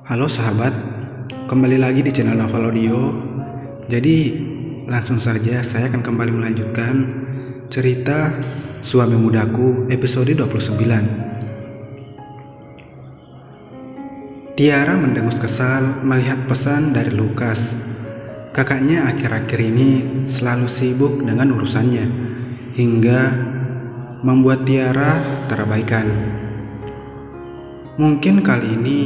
Halo sahabat, kembali lagi di channel Novel Audio. Jadi langsung saja saya akan kembali melanjutkan cerita Suami Mudaku episode 29. Tiara mendengus kesal melihat pesan dari Lukas. Kakaknya akhir-akhir ini selalu sibuk dengan urusannya hingga membuat Tiara terabaikan. Mungkin kali ini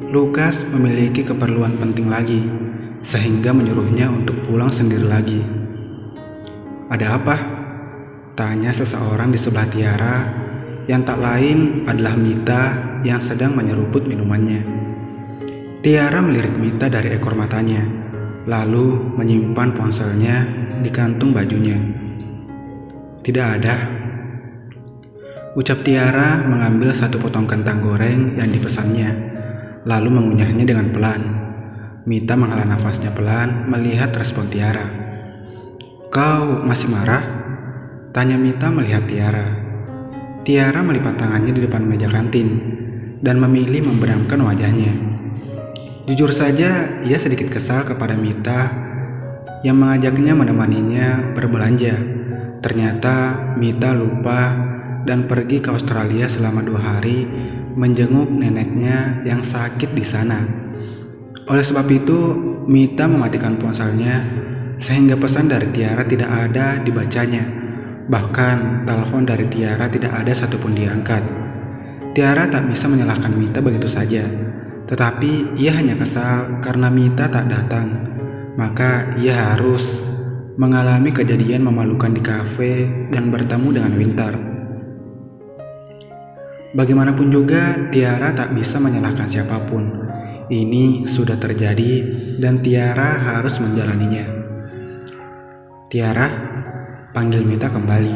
Lukas memiliki keperluan penting lagi, sehingga menyuruhnya untuk pulang sendiri lagi. Ada apa? Tanya seseorang di sebelah Tiara, yang tak lain adalah Mita yang sedang menyeruput minumannya. Tiara melirik Mita dari ekor matanya, lalu menyimpan ponselnya di kantung bajunya. Tidak ada. Ucap Tiara mengambil satu potong kentang goreng yang dipesannya, lalu mengunyahnya dengan pelan. Mita menghela nafasnya pelan melihat respon Tiara. "Kau masih marah?" tanya Mita melihat Tiara. Tiara melipat tangannya di depan meja kantin dan memilih membenamkan wajahnya. Jujur saja, ia sedikit kesal kepada Mita yang mengajaknya menemaninya berbelanja. Ternyata Mita lupa dan pergi ke Australia selama 2 hari menjenguk neneknya yang sakit di sana. Oleh sebab itu, Mita mematikan ponselnya sehingga pesan dari Tiara tidak ada dibacanya. Bahkan telepon dari Tiara tidak ada satupun diangkat. Tiara tak bisa menyalahkan Mita begitu saja, tetapi ia hanya kesal karena Mita tak datang. Maka ia harus mengalami kejadian memalukan di kafe dan bertemu dengan Winter. Bagaimanapun juga, Tiara tak bisa menyalahkan siapapun. Ini sudah terjadi dan Tiara harus menjalaninya. "Tiara," panggil Mita kembali.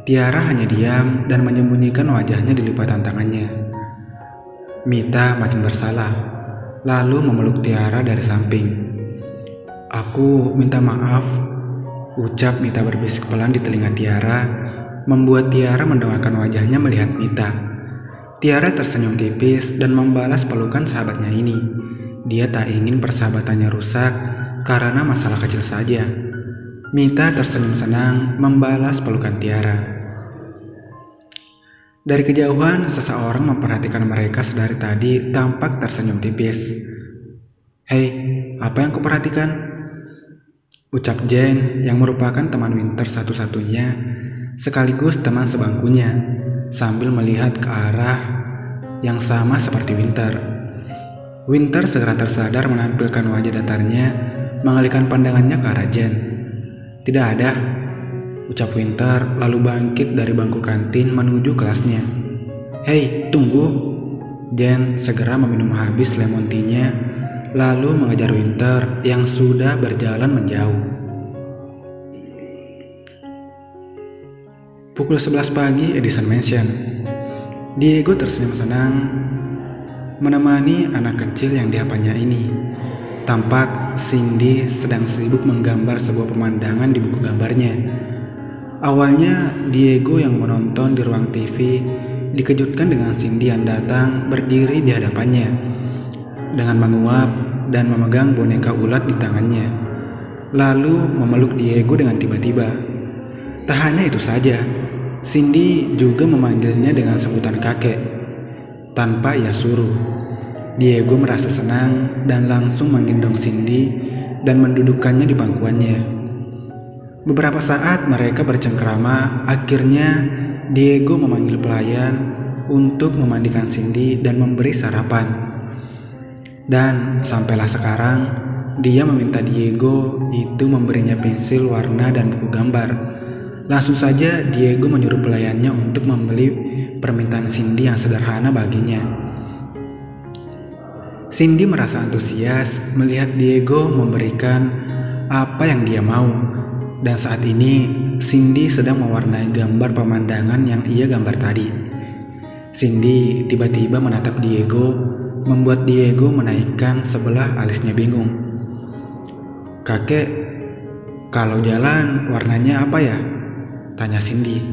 Tiara hanya diam dan menyembunyikan wajahnya di lipatan tangannya. Mita makin bersalah, lalu memeluk Tiara dari samping. "Aku minta maaf," ucap Mita berbisik pelan di telinga Tiara, membuat Tiara mendoakan wajahnya melihat Mita. Tiara tersenyum tipis dan membalas pelukan sahabatnya ini. Dia tak ingin persahabatannya rusak karena masalah kecil saja. Mita tersenyum senang membalas pelukan Tiara. Dari kejauhan, seseorang memperhatikan mereka sedari tadi tampak tersenyum tipis. "Hei, apa yang kuperhatikan?" ucap Jen yang merupakan teman Winter satu-satunya sekaligus teman sebangkunya, sambil melihat ke arah yang sama seperti Winter. Winter segera tersadar menampilkan wajah datarnya, mengalihkan pandangannya ke arah Jen. "Tidak ada," ucap Winter lalu bangkit dari bangku kantin menuju kelasnya. "Hei, tunggu!" Jen segera meminum habis lemon tea-nya, lalu mengejar Winter yang sudah berjalan menjauh. Pukul 11 pagi, Edison Mansion. Diego tersenyum senang menemani anak kecil yang dihapanya ini. Tampak Cindy sedang sibuk menggambar sebuah pemandangan di buku gambarnya. Awalnya Diego yang menonton di ruang TV dikejutkan dengan Cindy yang datang berdiri di hadapannya dengan menguap dan memegang boneka ulat di tangannya, lalu memeluk Diego dengan tiba-tiba. Tak hanya itu saja, Cindy juga memanggilnya dengan sebutan kakek tanpa ia suruh. Diego merasa senang dan langsung menggendong Cindy dan mendudukkannya di pangkuannya. Beberapa saat mereka bercengkrama. Akhirnya Diego memanggil pelayan untuk memandikan Cindy dan memberi sarapan. Dan sampailah sekarang dia meminta Diego itu memberinya pensil warna dan buku gambar. Langsung saja Diego menyuruh pelayannya untuk membeli permintaan Cindy yang sederhana baginya. Cindy merasa antusias melihat Diego memberikan apa yang dia mau. Dan saat ini Cindy sedang mewarnai gambar pemandangan yang ia gambar tadi. Cindy tiba-tiba menatap Diego, membuat Diego menaikkan sebelah alisnya bingung. "Kakek, kalau jalan warnanya apa ya?" tanya Cindy.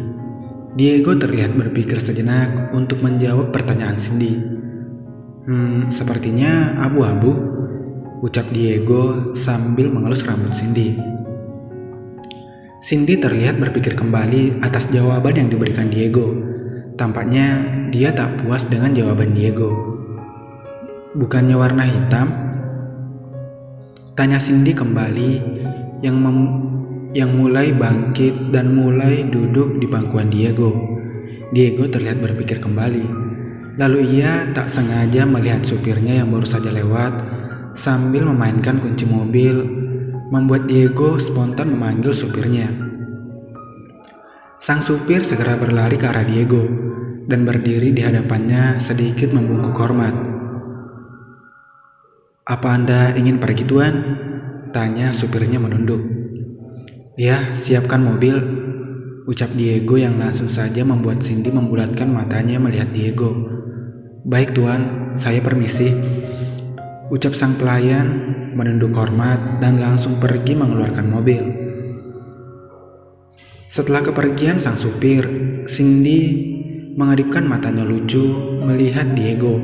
Diego terlihat berpikir sejenak untuk menjawab pertanyaan Cindy. Sepertinya abu-abu, ucap Diego sambil mengelus rambut Cindy. Cindy terlihat berpikir kembali atas jawaban yang diberikan Diego. Tampaknya dia tak puas dengan jawaban Diego. Bukannya warna hitam? Tanya Cindy kembali yang mulai bangkit dan mulai duduk di pangkuan Diego. Diego terlihat berpikir kembali. Lalu ia tak sengaja melihat supirnya yang baru saja lewat sambil memainkan kunci mobil, membuat Diego spontan memanggil supirnya. Sang supir segera berlari ke arah Diego dan berdiri di hadapannya sedikit membungkuk hormat. "Apa Anda ingin pergi, Tuan?" tanya supirnya menunduk. "Ya, siapkan mobil," ucap Diego yang langsung saja membuat Cindy membulatkan matanya melihat Diego. "Baik Tuan, saya permisi," ucap sang pelayan menunduk hormat dan langsung pergi mengeluarkan mobil. Setelah kepergian sang supir, Cindy mengedipkan matanya lucu melihat Diego,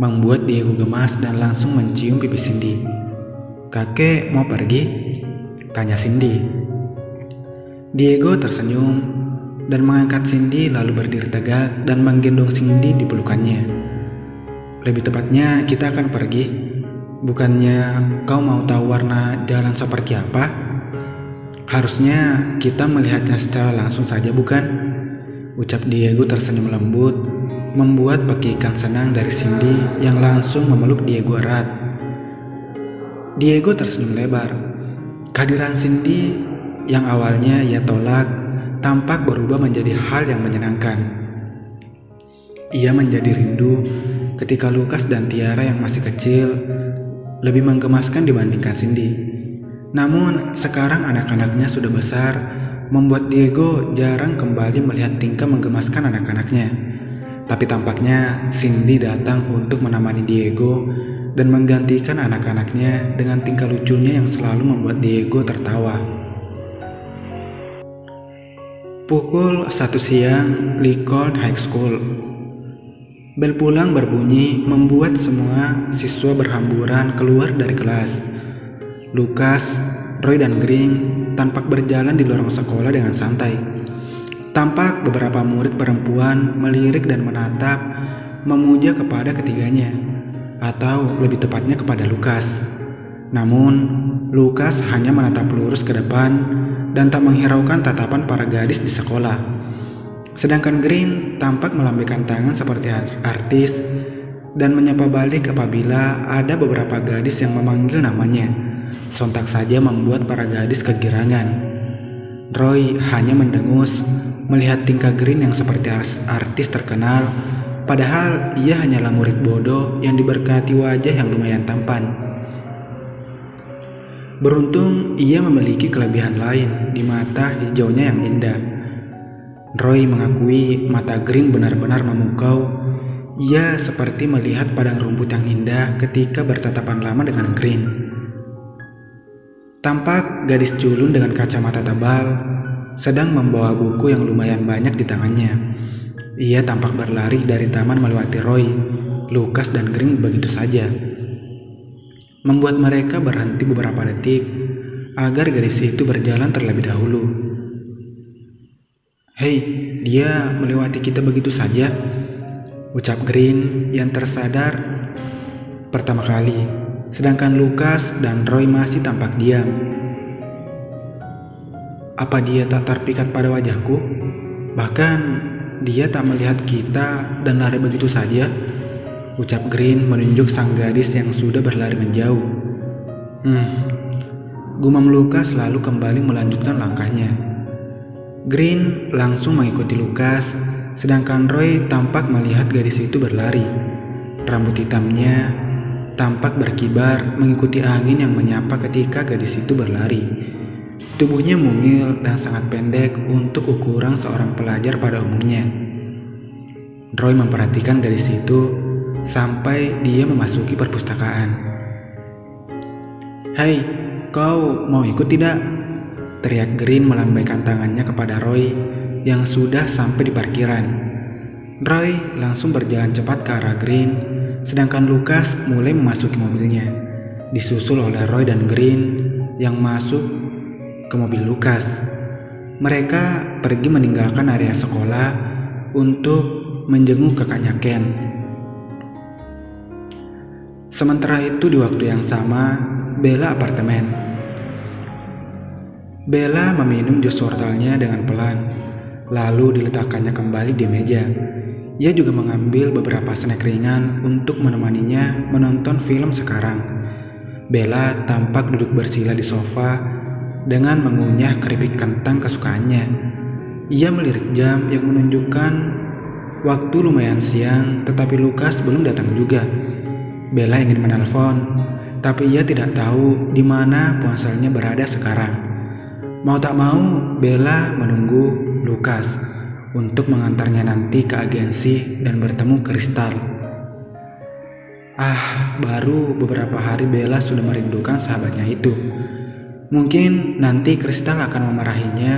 membuat Diego gemas dan langsung mencium pipi Cindy. "Kakek mau pergi?" tanya Cindy. Diego tersenyum dan mengangkat Cindy lalu berdiri tegak dan menggendong Cindy di pelukannya. "Lebih tepatnya kita akan pergi. Bukannya kau mau tahu warna jalan seperti apa? Harusnya kita melihatnya secara langsung saja, bukan?" ucap Diego tersenyum lembut, membuat pekikan senang dari Cindy yang langsung memeluk Diego erat. Diego tersenyum lebar. Kehadiran Cindy yang awalnya ia tolak tampak berubah menjadi hal yang menyenangkan. Ia menjadi rindu ketika Lukas dan Tiara yang masih kecil lebih menggemaskan dibandingkan Cindy. Namun sekarang anak-anaknya sudah besar, membuat Diego jarang kembali melihat tingkah menggemaskan anak-anaknya. Tapi tampaknya Cindy datang untuk menemani Diego dan menggantikan anak-anaknya dengan tingkah lucunya yang selalu membuat Diego tertawa. Pukul 1 siang, Lincoln High School. Bel pulang berbunyi membuat semua siswa berhamburan keluar dari kelas. Lukas, Roy dan Green tampak berjalan di lorong sekolah dengan santai. Tampak beberapa murid perempuan melirik dan menatap, memuja kepada ketiganya, atau lebih tepatnya kepada Lukas. Namun, Lukas hanya menatap lurus ke depan dan tak menghiraukan tatapan para gadis di sekolah. Sedangkan Green tampak melambaikan tangan seperti artis dan menyapa balik apabila ada beberapa gadis yang memanggil namanya. Sontak saja membuat para gadis kegirangan. Roy hanya mendengus melihat tingkah Green yang seperti artis terkenal, padahal ia hanyalah murid bodoh yang diberkati wajah yang lumayan tampan. Beruntung ia memiliki kelebihan lain di mata hijaunya yang indah. Roy mengakui mata Green benar-benar memukau. Ia seperti melihat padang rumput yang indah ketika bertatapan lama dengan Green. Tampak gadis culun dengan kacamata tebal sedang membawa buku yang lumayan banyak di tangannya. Ia tampak berlari dari taman melewati Roy, Lukas dan Green begitu saja, membuat mereka berhenti beberapa detik agar gadis itu berjalan terlebih dahulu. "Hei, dia melewati kita begitu saja," ucap Green yang tersadar pertama kali, sedangkan Lukas dan Roy masih tampak diam. "Apa dia tak terpikat pada wajahku? Bahkan dia tak melihat kita dan lari begitu saja," ucap Green menunjuk sang gadis yang sudah berlari menjauh. Gumam Lukas lalu kembali melanjutkan langkahnya. Green langsung mengikuti Lukas, sedangkan Roy tampak melihat gadis itu berlari. Rambut hitamnya tampak berkibar mengikuti angin yang menyapa ketika gadis itu berlari. Tubuhnya mungil dan sangat pendek untuk ukuran seorang pelajar pada umumnya. Roy memperhatikan gadis itu sampai dia memasuki perpustakaan. "Hei, kau mau ikut tidak?" teriak Green melambaikan tangannya kepada Roy yang sudah sampai di parkiran. Roy langsung berjalan cepat ke arah Green sedangkan Lukas mulai memasuki mobilnya, disusul oleh Roy dan Green yang masuk ke mobil Lukas. Mereka pergi meninggalkan area sekolah untuk menjenguk kakaknya Ken. Sementara itu di waktu yang sama, Bella apartemen. Bella meminum jus wortelnya dengan pelan, lalu diletakkannya kembali di meja. Ia juga mengambil beberapa snack ringan untuk menemaninya menonton film sekarang. Bella tampak duduk bersila di sofa dengan mengunyah keripik kentang kesukaannya. Ia melirik jam yang menunjukkan waktu lumayan siang, tetapi Lukas belum datang juga. Bella ingin menelpon, tapi ia tidak tahu di mana ponselnya berada sekarang. Mau tak mau, Bella menunggu Lukas untuk mengantarnya nanti ke agensi dan bertemu Kristal. Baru beberapa hari Bella sudah merindukan sahabatnya itu. Mungkin nanti Kristal akan memarahinya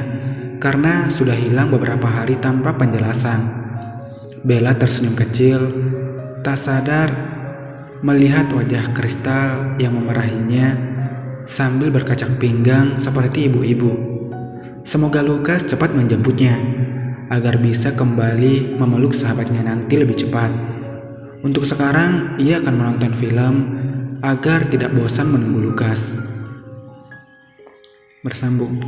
karena sudah hilang beberapa hari tanpa penjelasan. Bella tersenyum kecil, tak sadar melihat wajah Kristal yang memarahinya sambil berkacak pinggang seperti ibu-ibu. Semoga Lukas cepat menjemputnya agar bisa kembali memeluk sahabatnya nanti lebih cepat. Untuk sekarang, ia akan menonton film agar tidak bosan menunggu Lukas. Bersambung.